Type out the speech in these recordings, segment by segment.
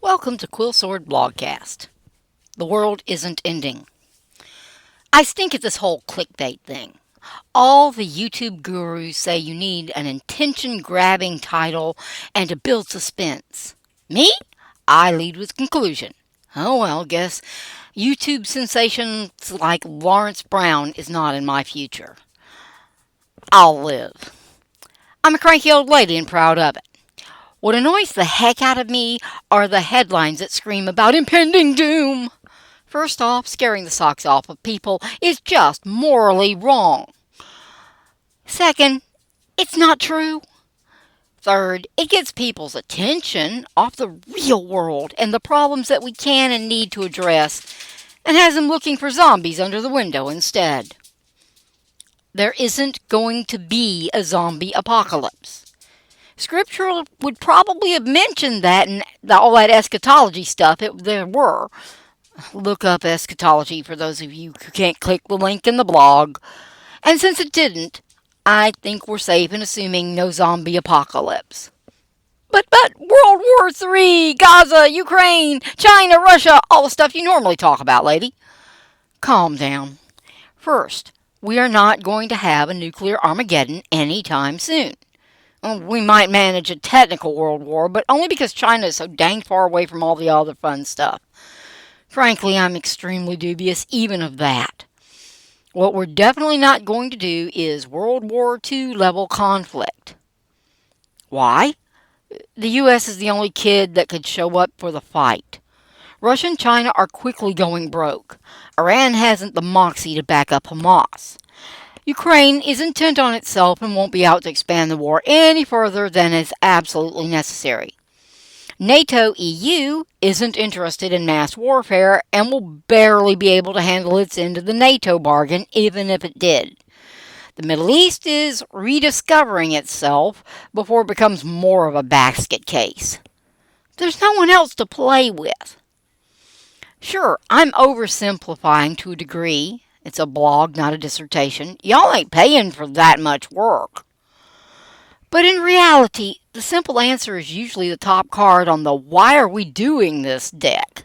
Welcome to Quill Sword Blogcast. The world isn't ending. I stink at this whole clickbait thing. All the YouTube gurus say you need an attention-grabbing title and to build suspense. Me? I lead with conclusion. Oh well, guess YouTube sensations like Lawrence Brown is not in my future. I'll live. I'm a cranky old lady and proud of it. What annoys the heck out of me are the headlines that scream about impending doom. First off, scaring the socks off of people is just morally wrong. Second, it's not true. Third, it gets people's attention off the real world and the problems that we can and need to address, and has them looking for zombies under the window instead. There isn't going to be a zombie apocalypse. Scripture would probably have mentioned that and all that eschatology stuff if there were. Look up eschatology for those of you who can't click the link in the blog. And since it didn't, I think we're safe in assuming no zombie apocalypse. But World War III, Gaza, Ukraine, China, Russia, all the stuff you normally talk about, lady. Calm down. First, we are not going to have a nuclear Armageddon anytime soon. We might manage a technical world war, but only because China is so dang far away from all the other fun stuff. Frankly, I'm extremely dubious even of that. What we're definitely not going to do is World War II level conflict. Why? The U.S. is the only kid that could show up for the fight. Russia and China are quickly going broke. Iran hasn't the moxie to back up Hamas. Ukraine is intent on itself and won't be out to expand the war any further than is absolutely necessary. NATO EU isn't interested in mass warfare and will barely be able to handle its end of the NATO bargain, even if it did. The Middle East is rediscovering itself before it becomes more of a basket case. There's no one else to play with. Sure, I'm oversimplifying to a degree. It's a blog, not a dissertation. Y'all ain't paying for that much work. But in reality, the simple answer is usually the top card on the why are we doing this deck.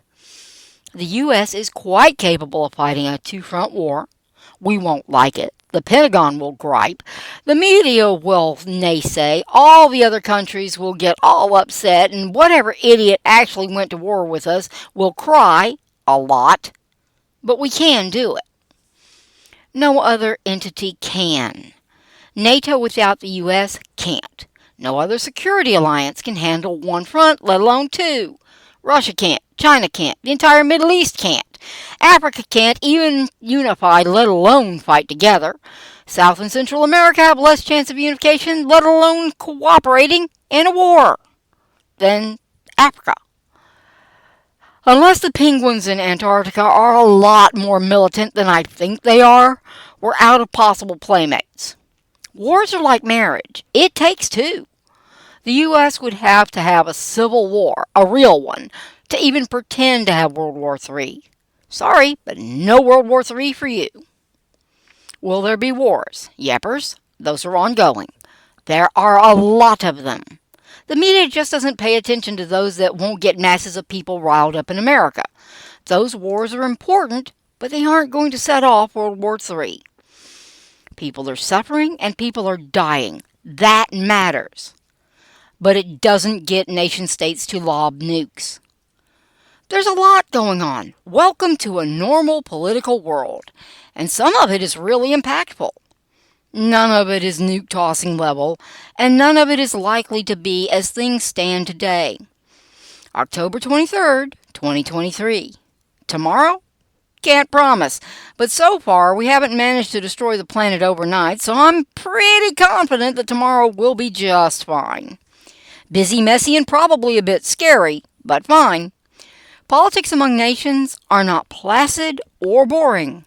The U.S. is quite capable of fighting a two-front war. We won't like it. The Pentagon will gripe. The media will naysay. All the other countries will get all upset. And whatever idiot actually went to war with us will cry a lot. But we can do it. No other entity can. NATO without the U.S. can't. No other security alliance can handle one front, let alone two. Russia can't. China can't. The entire Middle East can't. Africa can't even unify, let alone fight together. South and Central America have less chance of unification, let alone cooperating in a war, than Africa. Unless the penguins in Antarctica are a lot more militant than I think they are, we're out of possible playmates. Wars are like marriage. It takes two. The U.S. would have to have a civil war, a real one, to even pretend to have World War III. Sorry, but no World War III for you. Will there be wars? Yepers, those are ongoing. There are a lot of them. The media just doesn't pay attention to those that won't get masses of people riled up in America. Those wars are important, but they aren't going to set off World War III. People are suffering and people are dying. That matters. But it doesn't get nation-states to lob nukes. There's a lot going on. Welcome to a normal political world. And some of it is really impactful. None of it is nuke-tossing level, and none of it is likely to be as things stand today. October 23rd, 2023. Tomorrow? Can't promise, but so far we haven't managed to destroy the planet overnight, so I'm pretty confident that tomorrow will be just fine. Busy, messy, and probably a bit scary, but fine. Politics among nations are not placid or boring.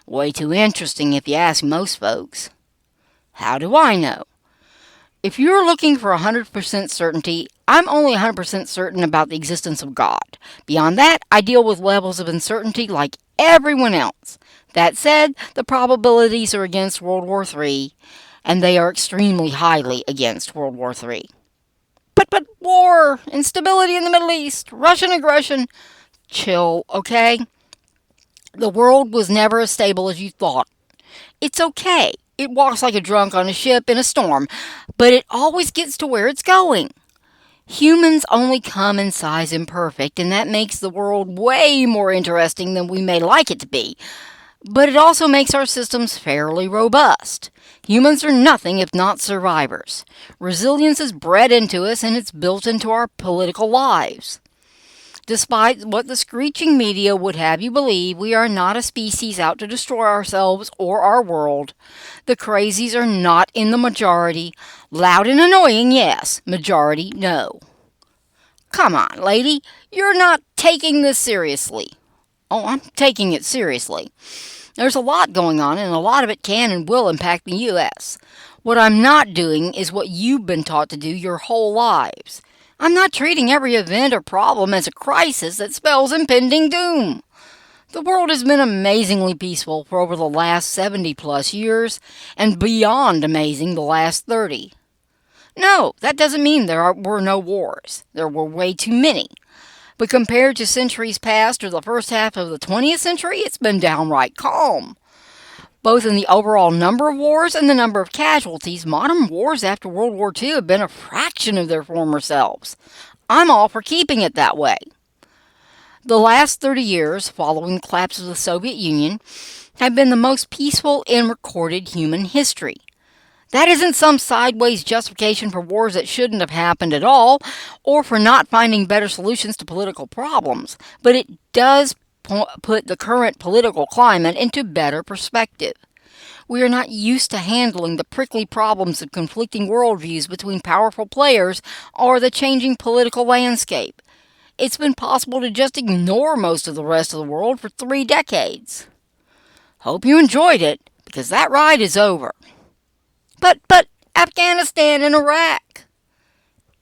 Way too interesting if you ask most folks. How do I know? If you're looking for 100% certainty, I'm only 100% certain about the existence of God. Beyond that, I deal with levels of uncertainty like everyone else. That said, the probabilities are against World War III, and they are extremely highly against World War III. But war, instability in the Middle East, Russian aggression. Chill, okay? The world was never as stable as you thought. It's okay. It walks like a drunk on a ship in a storm, but it always gets to where it's going. Humans only come in size imperfect, and that makes the world way more interesting than we may like it to be. But it also makes our systems fairly robust. Humans are nothing if not survivors. Resilience is bred into us and it's built into our political lives. Despite what the screeching media would have you believe, we are not a species out to destroy ourselves or our world. The crazies are not in the majority. Loud and annoying, yes. Majority, no. Come on, lady. You're not taking this seriously. Oh, I'm taking it seriously. There's a lot going on, and a lot of it can and will impact the U.S. What I'm not doing is what you've been taught to do your whole lives. I'm not treating every event or problem as a crisis that spells impending doom. The world has been amazingly peaceful for over the last 70 plus years, and beyond amazing the last 30. No, that doesn't mean were no wars. There were way too many. But compared to centuries past or the first half of the 20th century, it's been downright calm. Both in the overall number of wars and the number of casualties, modern wars after World War II have been a fraction of their former selves. I'm all for keeping it that way. The last 30 years, following the collapse of the Soviet Union, have been the most peaceful in recorded human history. That isn't some sideways justification for wars that shouldn't have happened at all, or for not finding better solutions to political problems, but it does put the current political climate into better perspective. We are not used to handling the prickly problems of conflicting worldviews between powerful players or the changing political landscape. It's been possible to just ignore most of the rest of the world for 3 decades. Hope you enjoyed it, because that ride is over. But Afghanistan and Iraq.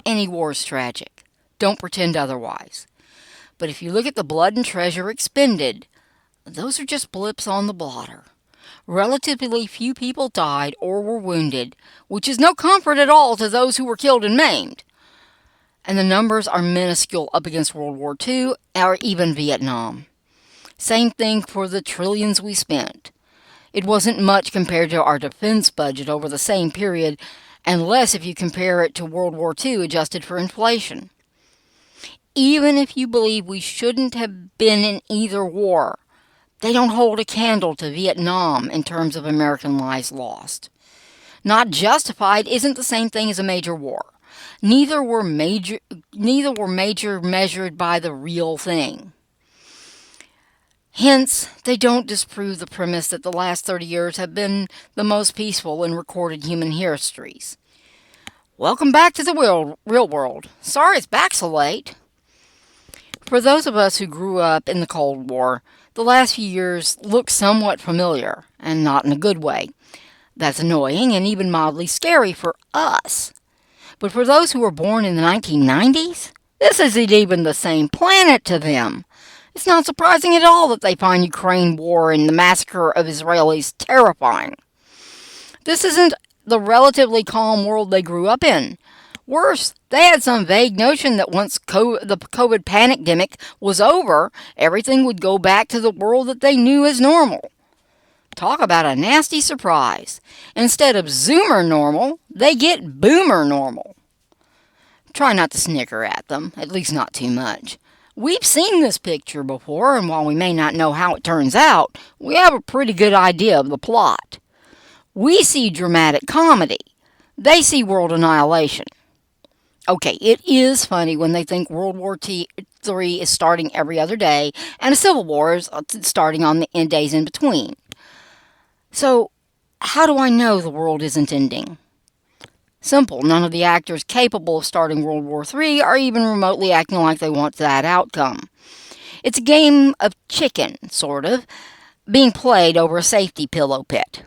Any war is tragic. Don't pretend otherwise. But if you look at the blood and treasure expended, those are just blips on the blotter. Relatively few people died or were wounded, which is no comfort at all to those who were killed and maimed. And the numbers are minuscule up against World War II or even Vietnam. Same thing for the trillions we spent. It wasn't much compared to our defense budget over the same period, and less if you compare it to World War II adjusted for inflation. Even if you believe we shouldn't have been in either war, they don't hold a candle to Vietnam in terms of American lives lost. Not justified isn't the same thing as a major war. Neither were major measured by the real thing. Hence, they don't disprove the premise that the last 30 years have been the most peaceful in recorded human histories. Welcome back to the real world. Sorry it's back so late. For those of us who grew up in the Cold War, the last few years look somewhat familiar, and not in a good way. That's annoying and even mildly scary for us. But for those who were born in the 1990s, this isn't even the same planet to them. It's not surprising at all that they find Ukraine war and the massacre of Israelis terrifying. This isn't the relatively calm world they grew up in. Worse, they had some vague notion that once the COVID pandemic was over, everything would go back to the world that they knew as normal. Talk about a nasty surprise. Instead of Zoomer normal, they get Boomer normal. Try not to snicker at them, at least not too much. We've seen this picture before, and while we may not know how it turns out, we have a pretty good idea of the plot. We see dramatic comedy. They see world annihilation. Okay, it is funny when they think World War III is starting every other day, and a civil war is starting on the days in between. So, how do I know the world isn't ending? Simple. None of the actors capable of starting World War III are even remotely acting like they want that outcome. It's a game of chicken, sort of, being played over a safety pillow pit.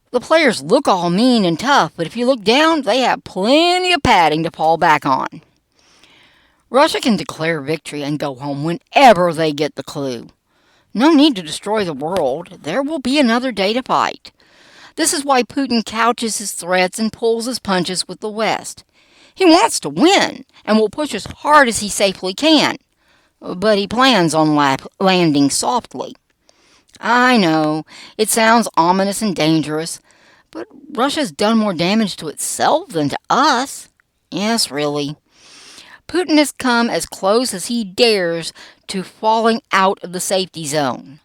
The players look all mean and tough, but if you look down, they have plenty of padding to fall back on. Russia can declare victory and go home whenever they get the clue. No need to destroy the world. There will be another day to fight. This is why Putin couches his threats and pulls his punches with the West. He wants to win and will push as hard as he safely can, but he plans on landing softly. I know, it sounds ominous and dangerous, but Russia's done more damage to itself than to us. Yes, really. Putin has come as close as he dares to falling out of the safety zone.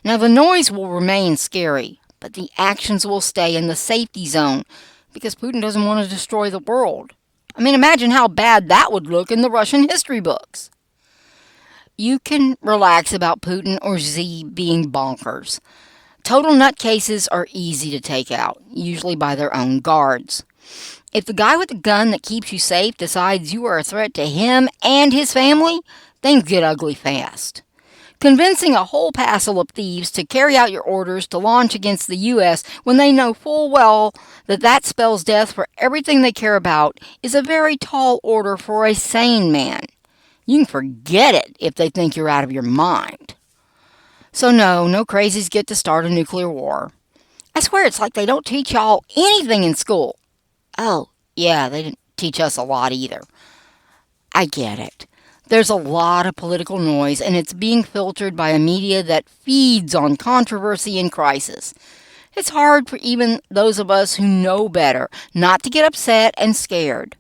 Now, the noise will remain scary, but the actions will stay in the safety zone because Putin doesn't want to destroy the world. I mean, imagine how bad that would look in the Russian history books. You can relax about Putin or Xi being bonkers. Total nutcases are easy to take out, usually by their own guards. If the guy with the gun that keeps you safe decides you are a threat to him and his family, things get ugly fast. Convincing a whole passel of thieves to carry out your orders to launch against the U.S. when they know full well that that spells death for everything they care about is a very tall order for a sane man. You can forget it if they think you're out of your mind. So no crazies get to start a nuclear war. I swear it's like they don't teach y'all anything in school. Oh, yeah, they didn't teach us a lot either. I get it. There's a lot of political noise, and it's being filtered by a media that feeds on controversy and crisis. It's hard for even those of us who know better not to get upset and scared.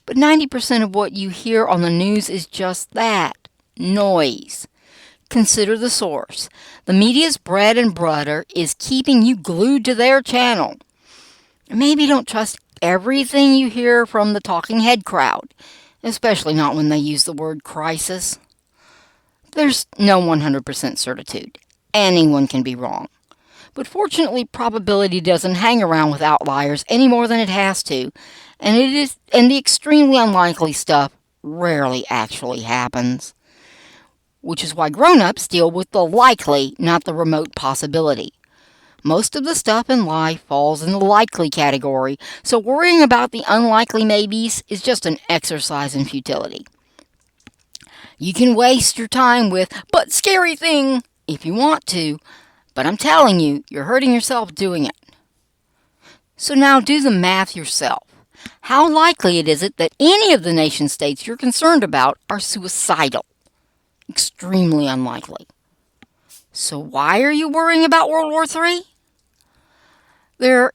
But 90% of what you hear on the news is just that, noise. Consider the source. The media's bread and butter is keeping you glued to their channel. Maybe don't trust everything you hear from the talking head crowd, especially not when they use the word crisis. There's no 100% certitude. Anyone can be wrong. But fortunately, probability doesn't hang around with outliers any more than it has to, and the extremely unlikely stuff rarely actually happens. Which is why grown-ups deal with the likely, not the remote possibility. Most of the stuff in life falls in the likely category, so worrying about the unlikely maybes is just an exercise in futility. You can waste your time with, but scary thing, if you want to, but I'm telling you, you're hurting yourself doing it. So now do the math yourself. How likely is it that any of the nation states you're concerned about are suicidal? Extremely unlikely. So why are you worrying about World War III? There's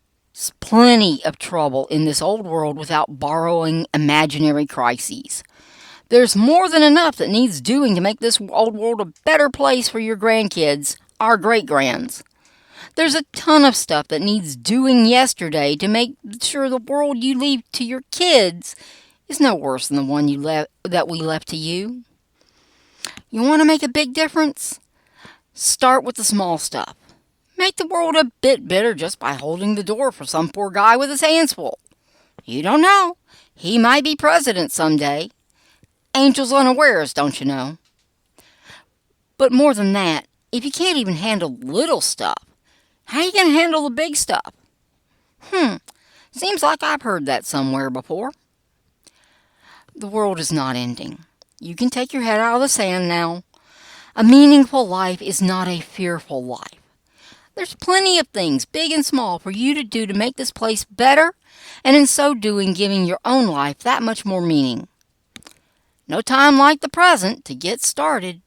plenty of trouble in this old world without borrowing imaginary crises. There's more than enough that needs doing to make this old world a better place for your grandkids, our great-grands. There's a ton of stuff that needs doing yesterday to make sure the world you leave to your kids is no worse than the one that we left to you. You want to make a big difference? Start with the small stuff. Make the world a bit better just by holding the door for some poor guy with his hands full. You don't know. He might be president someday. Angels unawares, don't you know? But more than that, if you can't even handle little stuff, how are you going to handle the big stuff? Seems like I've heard that somewhere before. The world is not ending. You can take your head out of the sand now. A meaningful life is not a fearful life. There's plenty of things, big and small, for you to do to make this place better, and in so doing, giving your own life that much more meaning. No time like the present to get started.